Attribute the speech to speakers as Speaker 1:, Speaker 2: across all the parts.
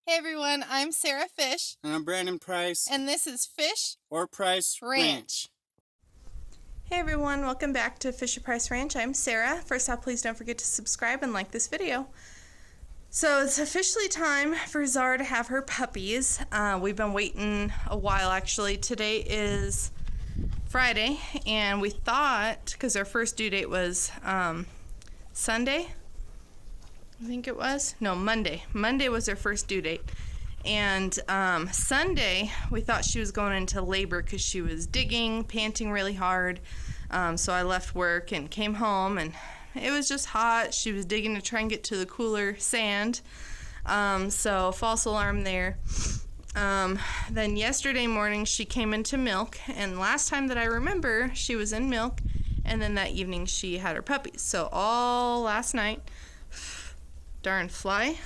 Speaker 1: Hey everyone, I'm Sarah Fish.
Speaker 2: And I'm Brandon Price.
Speaker 1: And this is Fish
Speaker 2: or Price Ranch.
Speaker 1: Hey everyone, welcome back to Fish or Price Ranch. I'm Sarah. First off, please don't forget to subscribe and like this video. So it's officially time for Zara to have her puppies. We've been waiting a while actually. Today is Friday and we thought, because our first due date was Sunday, I think it was. No, Monday. Monday was her first due date. And Sunday, we thought she was going into labor because she was digging, panting really hard. So I left work and came home, and it was just hot. She was digging to try and get to the cooler sand. So false alarm there. Then yesterday morning, she came into milk. And last time that I remember, she was in milk. And then that evening, she had her puppies. So all last night... Darn fly.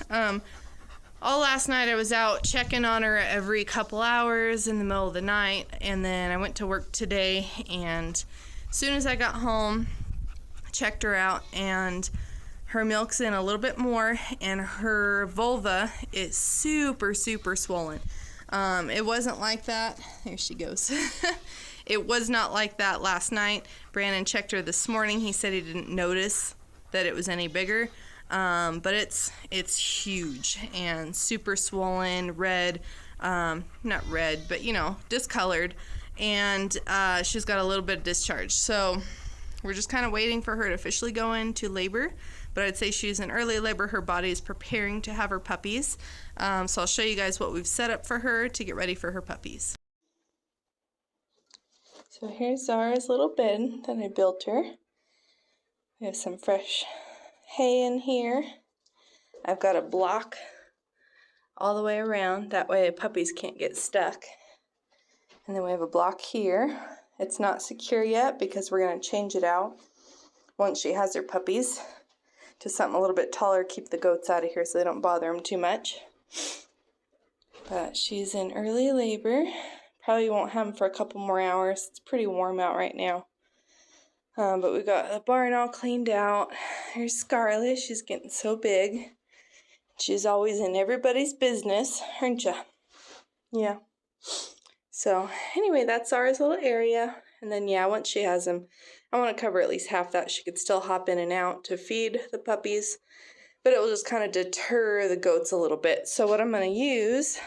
Speaker 1: All last night I was out checking on her every couple hours in the middle of the night, and then I went to work today, and as soon as I got home, I checked her out, and her milk's in a little bit more, and her vulva is super swollen. It wasn't like that. There she goes. It was not like that last night. Brandon checked her this morning. He said he didn't notice that it was any bigger. But it's huge and super swollen, red, not red, but discolored, and she's got a little bit of discharge. So we're just kind of waiting for her to officially go into labor, but I'd say she's in early labor. Her body is preparing to have her puppies. So I'll show you guys what we've set up for her to get ready for her puppies. So here's Zara's little bed that I built her. We have some fresh hay in here. I've got a block all the way around, that way puppies can't get stuck. And then we have a block here. It's not secure yet because we're going to change it out once she has her puppies to something a little bit taller, keep the goats out of here so they don't bother them too much. But she's in early labor. Probably won't have them for a couple more hours. It's pretty warm out right now. But we got the barn all cleaned out. Here's Scarlet. She's getting so big. She's always in everybody's business, aren't ya? Yeah. So anyway, that's Zara's little area. And then once she has them, I want to cover at least half that. She could still hop in and out to feed the puppies, but it will just kind of deter the goats a little bit. So what I'm going to use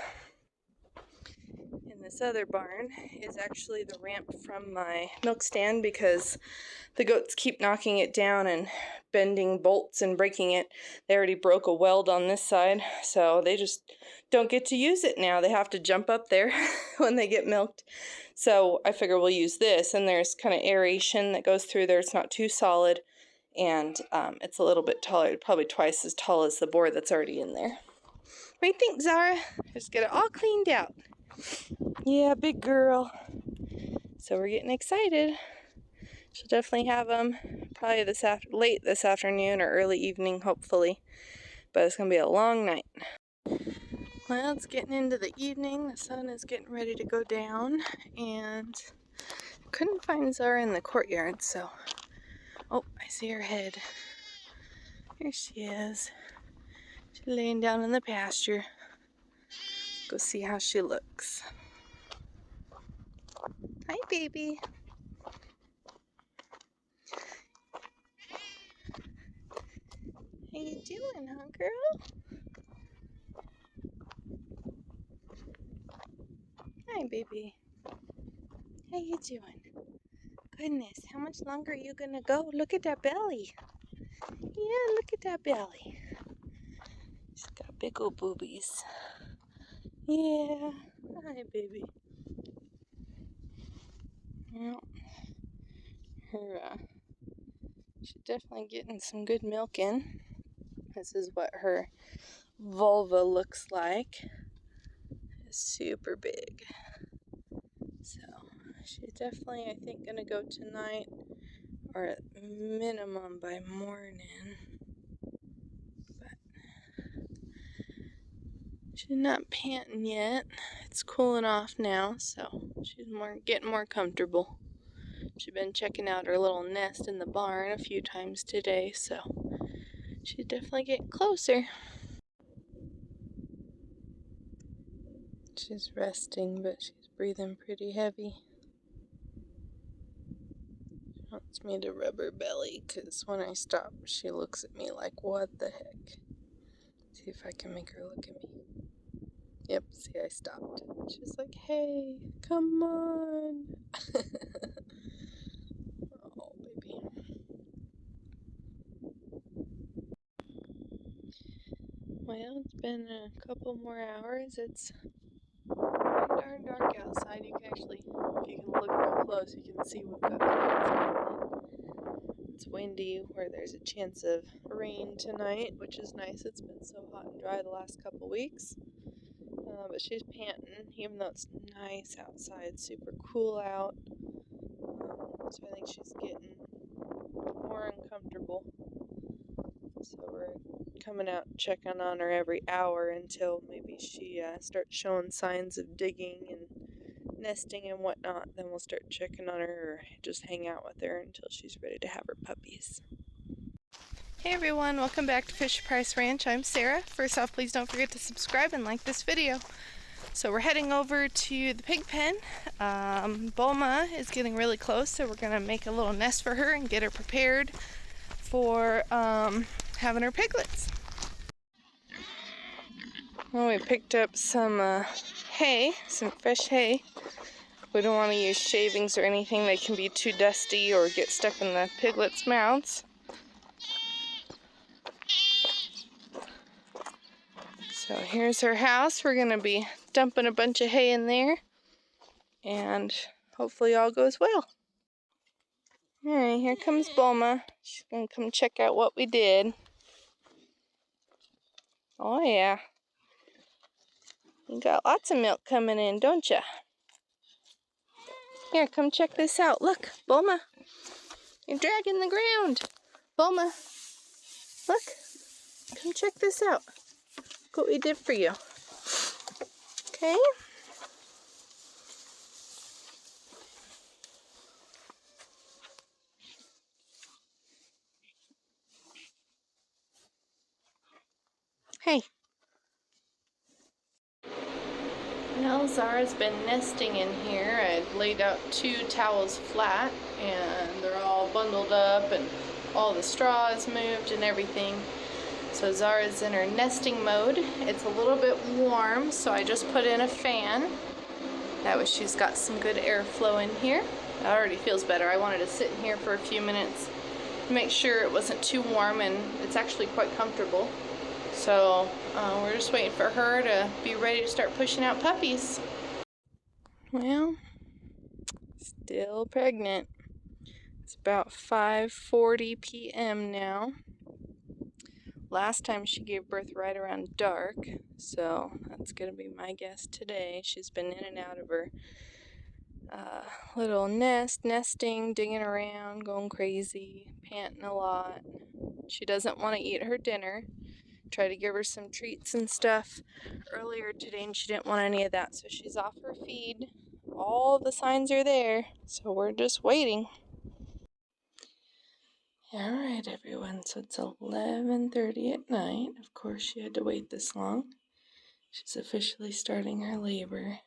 Speaker 1: in this other barn is actually the ramp from my milk stand, because the goats keep knocking it down and bending bolts and breaking it. They already broke a weld on this side, so they just don't get to use it now. They have to jump up there when they get milked. So I figure we'll use this, and there's kind of aeration that goes through there. It's not too solid, and it's a little bit taller, probably twice as tall as the board that's already in there. What do you think, Zara? Just get it all cleaned out. Yeah, big girl. So we're getting excited. She'll definitely have them probably late this afternoon or early evening, hopefully. But it's going to be a long night. Well, it's getting into the evening. The sun is getting ready to go down. And couldn't find Zara in the courtyard, so... Oh, I see her head. Here she is. She's laying down in the pasture. Go see how she looks. Hi, baby. How you doing, huh, girl? Hi, baby. How you doing? Goodness, how much longer are you gonna go? Look at that belly. Yeah, look at that belly. She's got big old boobies. Yeah. Hi, baby. Well, she's definitely getting some good milk in. This is what her vulva looks like. It's super big. So she's definitely, I think, gonna go tonight, or at minimum by morning. But she's not panting yet. It's cooling off now, so she's getting more comfortable. She's been checking out her little nest in the barn a few times today, so... she's definitely getting closer. She's resting, but she's breathing pretty heavy. She wants me to rub her belly, because when I stop, she looks at me like, what the heck? See if I can make her look at me. Yep, see, I stopped. She's like, hey, come on. Oh, baby. Well, it's been a couple more hours. It's pretty darn dark outside. You can actually, if you can look real close, you can see we've got clouds coming in. It's windy, where there's a chance of rain tonight, which is nice. It's been so hot and dry the last couple weeks. But she's panting, even though it's nice outside, super cool out. So I think she's getting more uncomfortable. So we're coming out checking on her every hour until maybe she starts showing signs of digging and nesting and whatnot. Then we'll start checking on her or just hang out with her until she's ready to have her puppies. Hey everyone, welcome back to Fisher Price Ranch. I'm Sarah. First off, please don't forget to subscribe and like this video. So we're heading over to the pig pen. Bulma is getting really close, so we're gonna make a little nest for her and get her prepared for having her piglets. Well, we picked up some hay, some fresh hay. We don't want to use shavings or anything. They can be too dusty or get stuck in the piglets' mouths. So here's her house. We're going to be dumping a bunch of hay in there, and hopefully all goes well. Alright, here comes Bulma. She's going to come check out what we did. Oh yeah. You got lots of milk coming in, don't you? Here, come check this out. Look, Bulma. You're dragging the ground. Bulma, look. Come check this out. Look what we did for you. Okay? Hey. Well, Zara's been nesting in here. I laid out 2 towels flat, and they're all bundled up, and all the straw is moved and everything. So Zara's in her nesting mode. It's a little bit warm, so I just put in a fan. That way she's got some good airflow in here. It already feels better. I wanted to sit in here for a few minutes to make sure it wasn't too warm, and it's actually quite comfortable. So we're just waiting for her to be ready to start pushing out puppies. Well, still pregnant. It's about 5:40 p.m. now. Last time she gave birth right around dark, so that's going to be my guess today. She's been in and out of her little nesting, digging around, going crazy, panting a lot. She doesn't want to eat her dinner. Tried to give her some treats and stuff earlier today, and she didn't want any of that, so she's off her feed. All the signs are there, so we're just waiting. Alright everyone, so it's 11:30 at night. Of course she had to wait this long. She's officially starting her labor.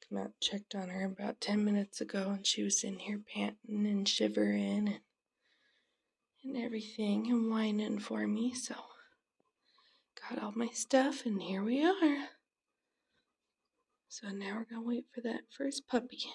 Speaker 1: Come out, checked on her about 10 minutes ago, and she was in here panting and shivering and everything and whining for me, so got all my stuff, and here we are. So now we're gonna wait for that first puppy.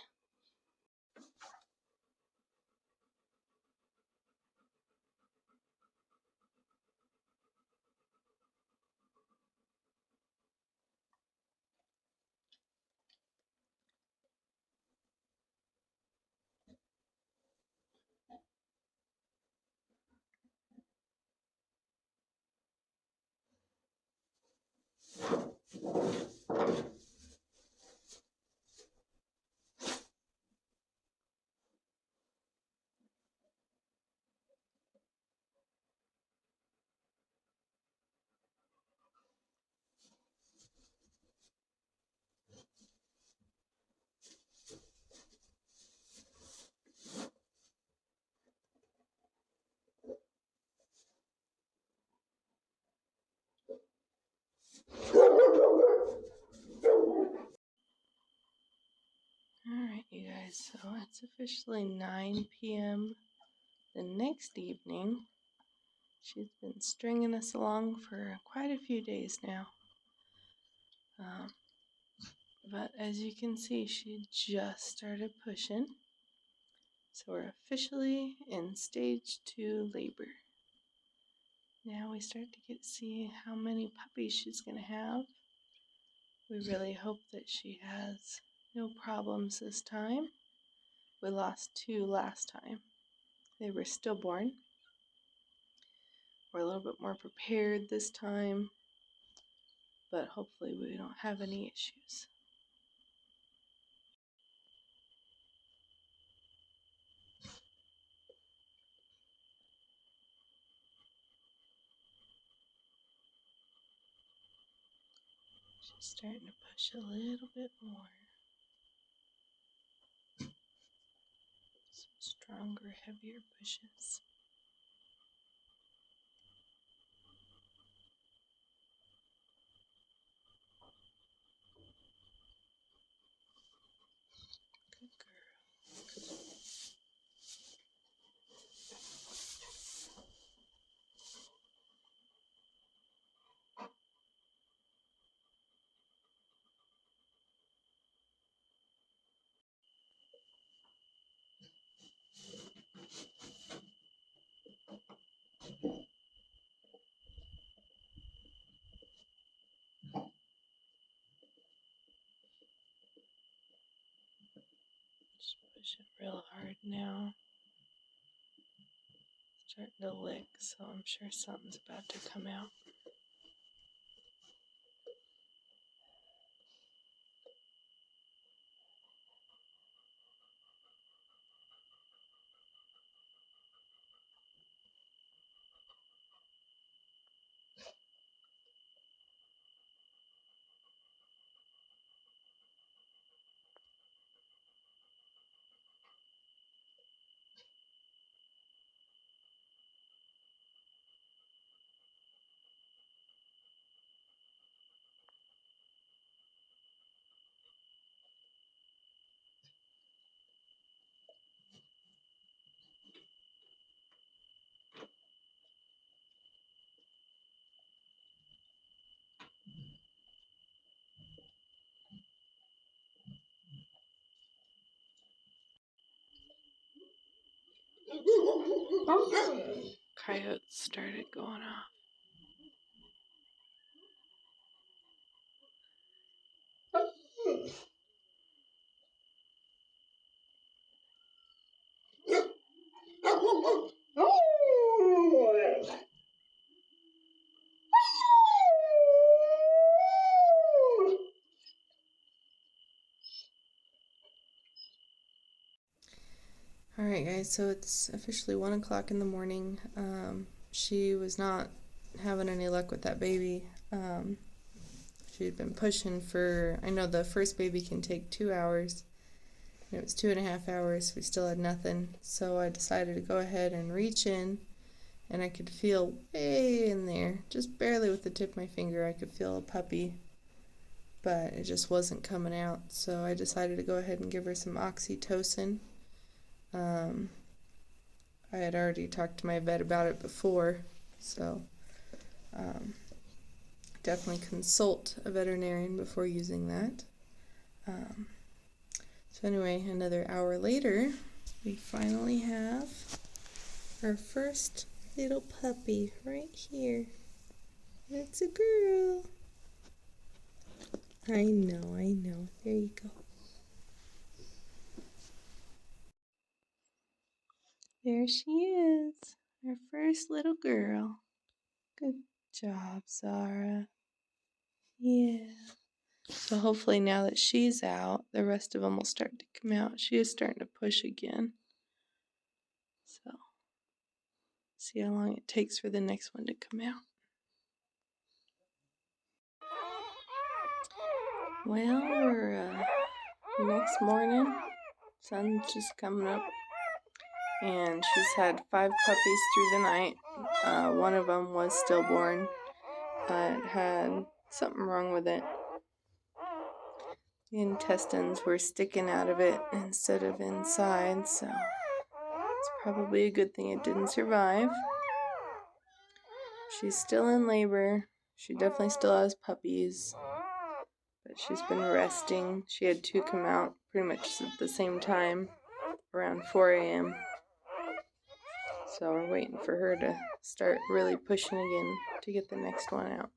Speaker 1: guys, so it's officially 9 p.m. the next evening. She's been stringing us along for quite a few days now. But as you can see, she just started pushing. So we're officially in stage 2 labor. Now we start to get to see how many puppies she's going to have. We really hope that she has no problems this time. We lost 2 last time. They were stillborn. We're a little bit more prepared this time, but hopefully we don't have any issues. She's starting to push a little bit more. Some stronger, heavier pushes. Good girl. Just pushing real hard now. Starting to lick, so I'm sure something's about to come out. Coyotes started going off. Alright guys, so it's officially 1 o'clock in the morning. She was not having any luck with that baby. She had been pushing for, I know the first baby can take 2 hours, and it was 2.5 hours. We still had nothing, so I decided to go ahead and reach in, and I could feel way in there, just barely with the tip of my finger, I could feel a puppy, but it just wasn't coming out, so I decided to go ahead and give her some oxytocin. I had already talked to my vet about it before, so definitely consult a veterinarian before using that. So anyway, another hour later, we finally have our first little puppy right here. It's a girl. I know. There you go. There she is, our first little girl. Good job, Zara. Yeah. So hopefully now that she's out, the rest of them will start to come out. She is starting to push again. So, see how long it takes for the next one to come out. Well, we're next morning. Sun's just coming up. And she's had 5 puppies through the night. One of them was stillborn. It had something wrong with it. The intestines were sticking out of it instead of inside, so it's probably a good thing it didn't survive. She's still in labor. She definitely still has puppies, but she's been resting. She had 2 come out pretty much at the same time, around 4 a.m. So we're waiting for her to start really pushing again to get the next one out.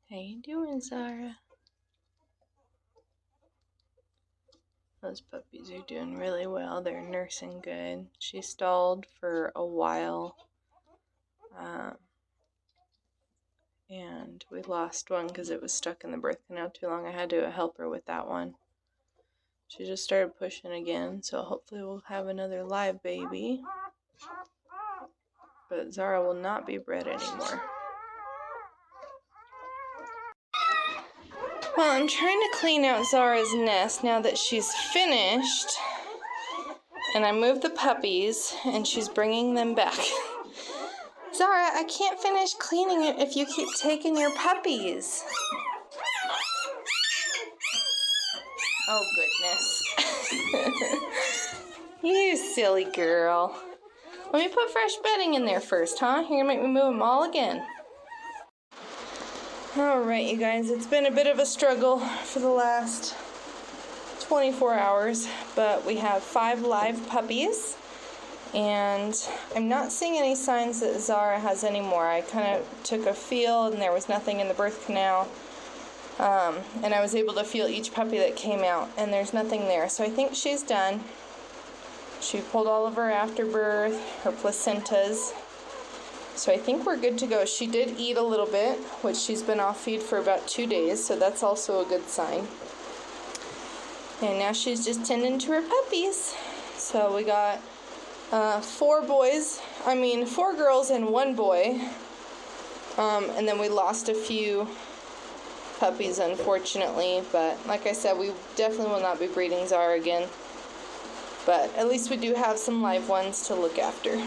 Speaker 1: How you doing, Zara? Those puppies are doing really well. They're nursing good. She stalled for a while. And we lost one because it was stuck in the birth canal too long. I had to help her with that one. She just started pushing again, so hopefully we'll have another live baby. But Zara will not be bred anymore. Well, I'm trying to clean out Zara's nest now that she's finished. And I moved the puppies, and she's bringing them back. Zara, I can't finish cleaning it if you keep taking your puppies. Oh, goodness. You silly girl. Let me put fresh bedding in there first, huh? You're gonna make me move them all again. Alright, you guys, it's been a bit of a struggle for the last 24 hours, but we have 5 live puppies. And I'm not seeing any signs that Zara has any more. I kind of took a feel and there was nothing in the birth canal. And I was able to feel each puppy that came out and there's nothing there. So I think she's done. She pulled all of her afterbirth, her placentas. So I think we're good to go. She did eat a little bit, which she's been off feed for about 2 days. So that's also a good sign. And now she's just tending to her puppies. So we got 4 girls and 1 boy. And then we lost a few puppies, unfortunately. But like I said, we definitely will not be breeding Zara again. But at least we do have some live ones to look after.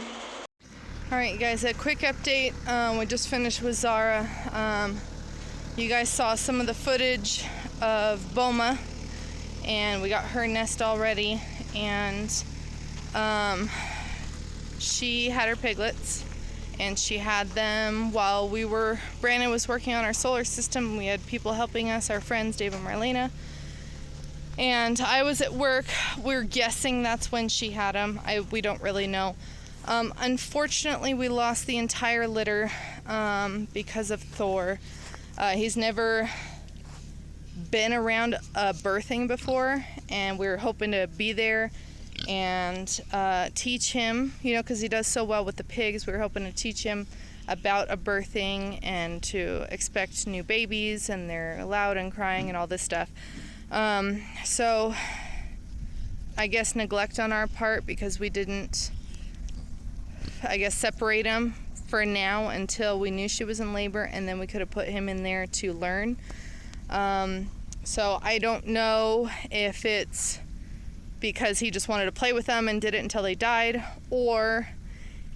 Speaker 1: Alright, you guys, a quick update. We just finished with Zara. You guys saw some of the footage of Boma. And we got her nest already. And she had her piglets, and she had them while Brandon was working on our solar system. We had people helping us, our friends, Dave and Marlena. And I was at work. We're guessing that's when she had them. We don't really know. Unfortunately, we lost the entire litter because of Thor. He's never been around birthing before, and we were hoping to be there and teach him, because he does so well with the pigs. We were hoping to teach him about a birthing and to expect new babies, and they're loud and crying and all this stuff. So I guess neglect on our part because we didn't, separate him for now until we knew she was in labor, and then we could have put him in there to learn. So I don't know if it's because he just wanted to play with them and did it until they died, or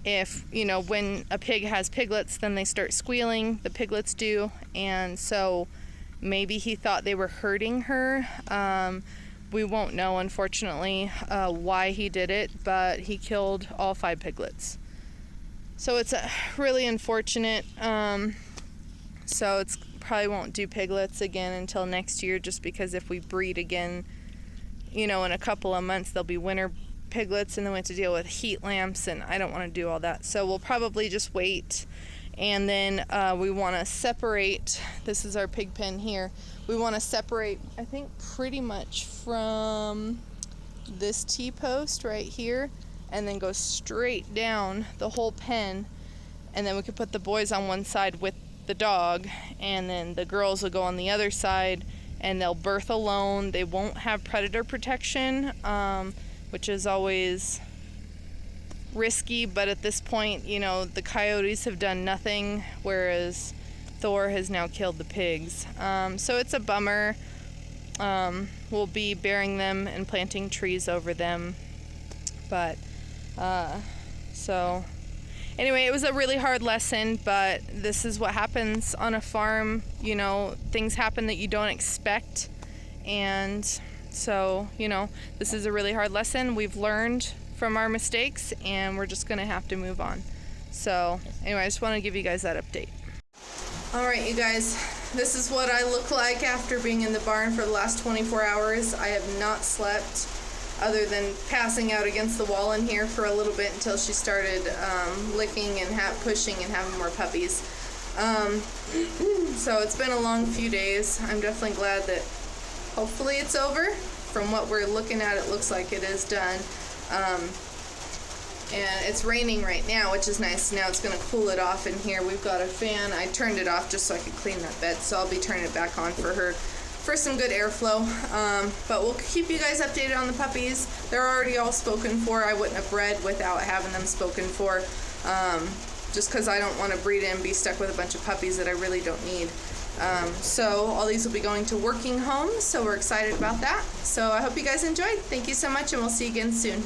Speaker 1: if, when a pig has piglets, then they start squealing, the piglets do, and so maybe he thought they were hurting her. We won't know, unfortunately, why he did it, but he killed all 5 piglets. So it's really unfortunate. So it's probably won't do piglets again until next year, just because if we breed again, in a couple of months, there'll be winter piglets, and then we have to deal with heat lamps, and I don't want to do all that. So we'll probably just wait, and then we want to separate. This is our pig pen here. We want to separate, I think, pretty much from this T-post right here, and then go straight down the whole pen, and then we could put the boys on one side with the dog, and then the girls will go on the other side, and they'll birth alone. They won't have predator protection, which is always risky, but at this point, the coyotes have done nothing, whereas Thor has now killed the pigs. So it's a bummer. We'll be burying them and planting trees over them, but Anyway, it was a really hard lesson, but this is what happens on a farm. You know, things happen that you don't expect. And so, you know, this is a really hard lesson. We've learned from our mistakes, and we're just going to have to move on. So, anyway, I just want to give you guys that update. All right, you guys, this is what I look like after being in the barn for the last 24 hours. I have not slept other than passing out against the wall in here for a little bit until she started licking and pushing and having more puppies. So it's been a long few days. I'm definitely glad that hopefully it's over. From what we're looking at, it looks like it is done. And it's raining right now, which is nice. Now it's going to cool it off in here. We've got a fan. I turned it off just so I could clean that bed, so I'll be turning it back on for her for some good airflow. But we'll keep you guys updated on the puppies. They're already all spoken for. I wouldn't have bred without having them spoken for, just because I don't want to breed and be stuck with a bunch of puppies that I really don't need. So all these will be going to working homes, so we're excited about that. So I hope you guys enjoyed. Thank you so much, and we'll see you again soon.